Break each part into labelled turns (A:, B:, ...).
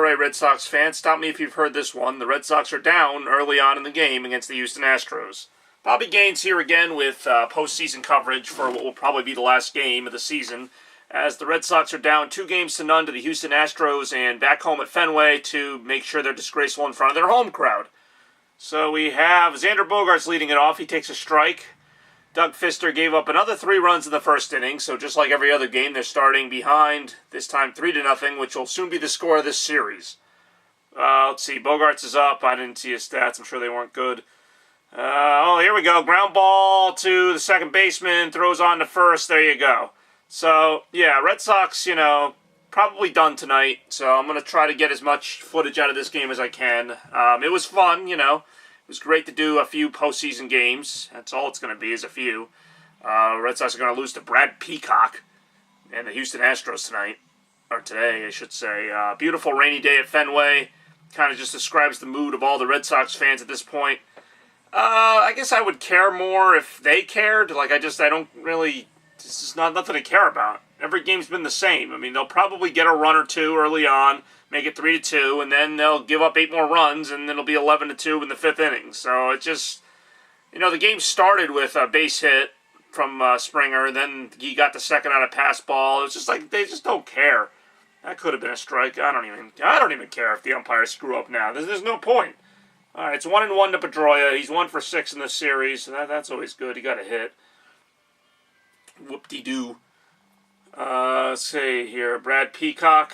A: right, Red Sox fans, stop me if you've heard this one. The Red Sox are down early on in the game against the Houston Astros. Bobby Gaines here again with postseason coverage for what will probably be the last game of the season, as the Red Sox are down 2-0 to the Houston Astros and back home at Fenway to make sure they're disgraceful in front of their home crowd. So we have Xander Bogaerts leading it off. He takes a strike. Doug Fister gave up another 3 runs in the first inning, so just like every other game, they're starting behind, this time 3-0, which will soon be the score of this series. Let's see, Bogaerts is up. I didn't see his stats. I'm sure they weren't good. Here we go. Ground ball to the second baseman, throws on to first. There you go. So, yeah, Red Sox, probably done tonight, so I'm going to try to get as much footage out of this game as I can. It was fun, It was great to do a few postseason games. That's all it's going to be, is a few. Red Sox are going to lose to Brad Peacock and the Houston Astros tonight. Or today, I should say. Beautiful rainy day at Fenway. Kind of just describes the mood of all the Red Sox fans at this point. I guess I would care more if they cared. I don't really... This is nothing to care about. Every game's been the same. I mean, they'll probably get a run or two early on, make it 3-2, and then they'll give up 8 more runs, and then it'll be 11-2 in the 5th inning. So it just, the game started with a base hit from Springer, then he got the second on a pass ball. It's just like they just don't care. That could have been a strike. I don't even care if the umpires screw up now. There's no point. All right, it's 1-1 to Pedroia. He's 1 for 6 in this series, so that's always good. He got a hit. Whoop-de-doo. Let's see here. Brad Peacock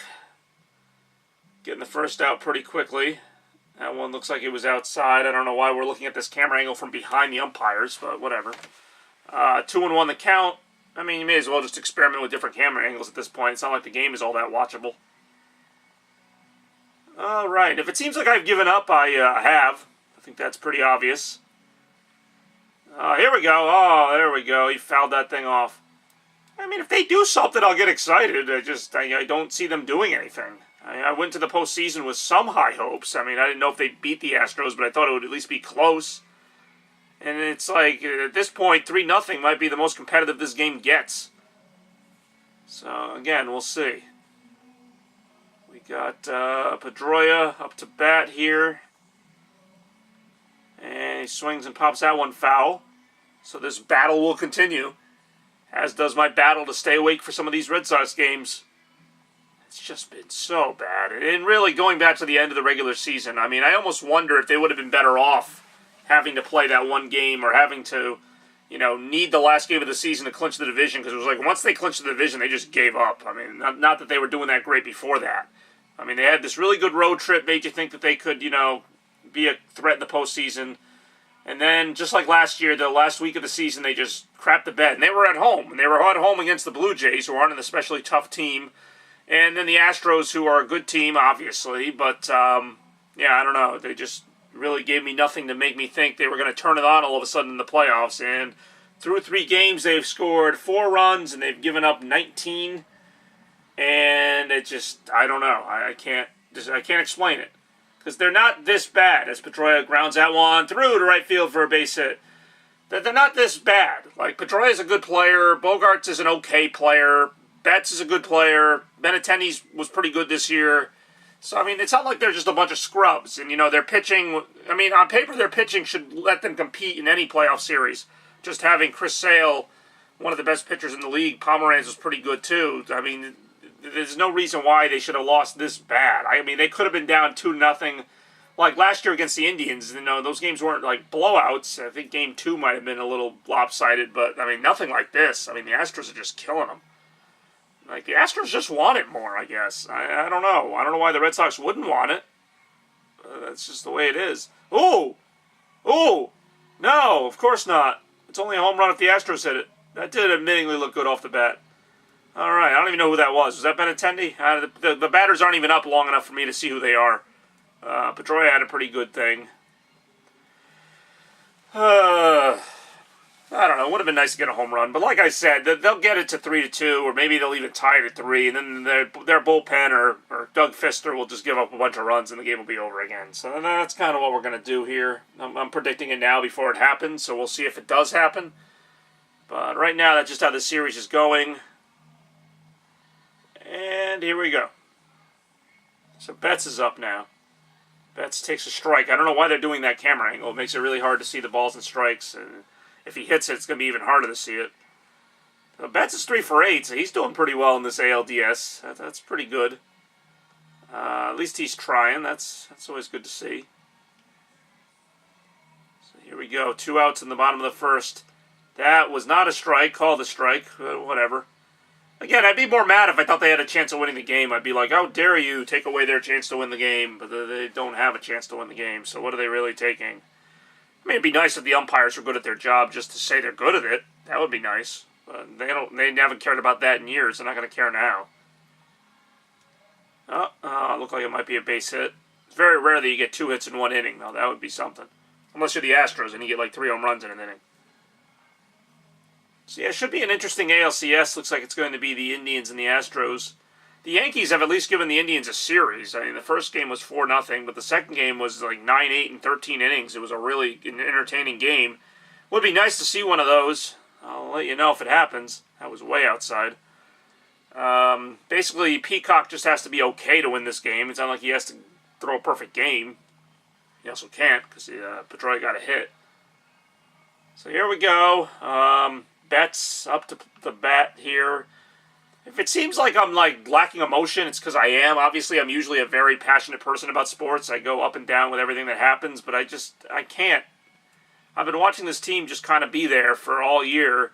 A: getting the first out pretty quickly. That one looks like it was outside. I don't know why we're looking at this camera angle from behind the umpires, but whatever. 2-1 the count. I mean, you may as well just experiment with different camera angles at this point. It's not like the game is all that watchable. All right. If it seems like I've given up, I have. I think that's pretty obvious. Here we go. Oh, there we go. He fouled that thing off. I mean, if they do something, I'll get excited. I don't see them doing anything. I went to the postseason with some high hopes. I mean, I didn't know if they beat the Astros, but I thought it would at least be close. And it's like, at this point, 3-0 might be the most competitive this game gets. So, again, we'll see. We got Pedroia up to bat here. And he swings and pops that one foul. So this battle will continue. As does my battle to stay awake for some of these Red Sox games. It's just been so bad. And really, going back to the end of the regular season, I mean, I almost wonder if they would have been better off having to play that one game or having to, need the last game of the season to clinch the division. Because it was like, once they clinched the division, they just gave up. I mean, not that they were doing that great before that. I mean, they had this really good road trip, made you think that they could, be a threat in the postseason. And then, just like last year, the last week of the season, they just crapped the bed. And they were at home. And they were at home against the Blue Jays, who aren't an especially tough team. And then the Astros, who are a good team, obviously. But, I don't know. They just really gave me nothing to make me think they were going to turn it on all of a sudden in the playoffs. And through 3 games, they've scored 4 runs, and they've given up 19. And it just, I don't know. I can't explain it. Because they're not this bad, as Pedroia grounds that one through to right field for a base hit. They're not this bad. Like, Pedroia is a good player. Bogaerts is an okay player. Betts is a good player. Benintendi's was pretty good this year. So, I mean, it's not like they're just a bunch of scrubs. And, their pitching, I mean, on paper, their pitching should let them compete in any playoff series. Just having Chris Sale, one of the best pitchers in the league, Pomeranz was pretty good, too. I mean, there's no reason why they should have lost this bad. I mean, they could have been down 2-0. Like last year against the Indians, those games weren't like blowouts. I think Game 2 might have been a little lopsided, but, I mean, nothing like this. I mean, the Astros are just killing them. Like, the Astros just want it more, I guess. I don't know. I don't know why the Red Sox wouldn't want it. That's just the way it is. Ooh! Ooh! No, of course not. It's only a home run if the Astros hit it. That did admittingly look good off the bat. All right, I don't even know who that was. Was that Benintendi? The batters aren't even up long enough for me to see who they are. Pedroia had a pretty good thing. I don't know. It would have been nice to get a home run. But like I said, they'll get it to 3-2, or maybe they'll even tie it at 3, and then their bullpen or Doug Fister will just give up a bunch of runs, and the game will be over again. So that's kind of what we're going to do here. I'm predicting it now before it happens, so we'll see if it does happen. But right now, that's just how the series is going. And here we go. So Betts is up now. Betts takes a strike. I don't know why they're doing that camera angle. It makes it really hard to see the balls and strikes. And if he hits it, it's going to be even harder to see it. So Betts is 3 for 8, so he's doing pretty well in this ALDS. That's pretty good. At least he's trying. That's always good to see. So here we go. 2 outs in the bottom of the first. That was not a strike. Called a strike. Whatever. Again, I'd be more mad if I thought they had a chance of winning the game. I'd be like, how dare you take away their chance to win the game? But they don't have a chance to win the game, so what are they really taking? I mean, it'd be nice if the umpires were good at their job just to say they're good at it. That would be nice. But they haven't cared about that in years. They're not going to care now. Look like it might be a base hit. It's very rare that you get 2 hits in 1 inning, though. That would be something. Unless you're the Astros and you get like 3 home runs in an inning. So yeah, it should be an interesting ALCS. Looks like it's going to be the Indians and the Astros. The Yankees have at least given the Indians a series. I mean, the first game was 4-0, but the second game was like 9-8 and 13 innings. It was a really entertaining game. Would be nice to see one of those. I'll let you know if it happens. That was way outside. Basically, Peacock just has to be okay to win this game. It's not like he has to throw a perfect game. He also can't because Pedroia got a hit. So here we go. Betts up to the bat here. If it seems like I'm like lacking emotion, it's because I am. Obviously, I'm usually a very passionate person about sports. I go up and down with everything that happens, but I can't. I've been watching this team just kind of be there for all year.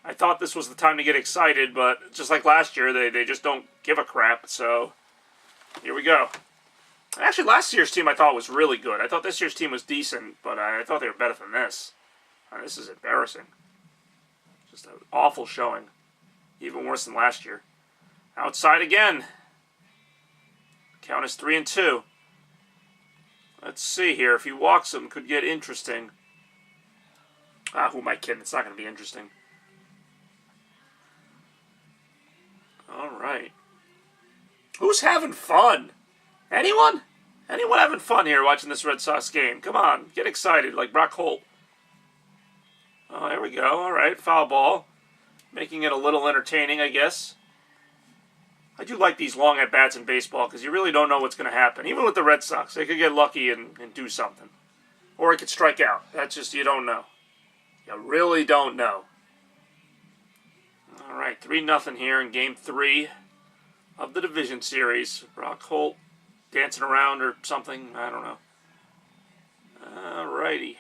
A: I thought this was the time to get excited, but just like last year, they just don't give a crap. So here we go. Actually, last year's team I thought was really good. I thought this year's team was decent, but I thought they were better than this. This is embarrassing. Just an awful showing. Even worse than last year. Outside again. Count is 3-2. Let's see here. If he walks him, could get interesting. Who am I kidding? It's not going to be interesting. Alright. Who's having fun? Anyone? Anyone having fun here watching this Red Sox game? Come on, get excited like Brock Holt. Oh, there we go. Alright, foul ball. Making it a little entertaining, I guess. I do like these long at-bats in baseball because you really don't know what's going to happen. Even with the Red Sox, they could get lucky and do something. Or it could strike out. That's just, you don't know. You really don't know. Alright, 3-0 here in Game 3 of the Division Series. Brock Holt dancing around or something. I don't know. Alrighty.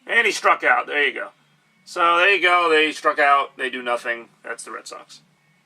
A: And he struck out. There you go. So there you go. They struck out. They do nothing. That's the Red Sox.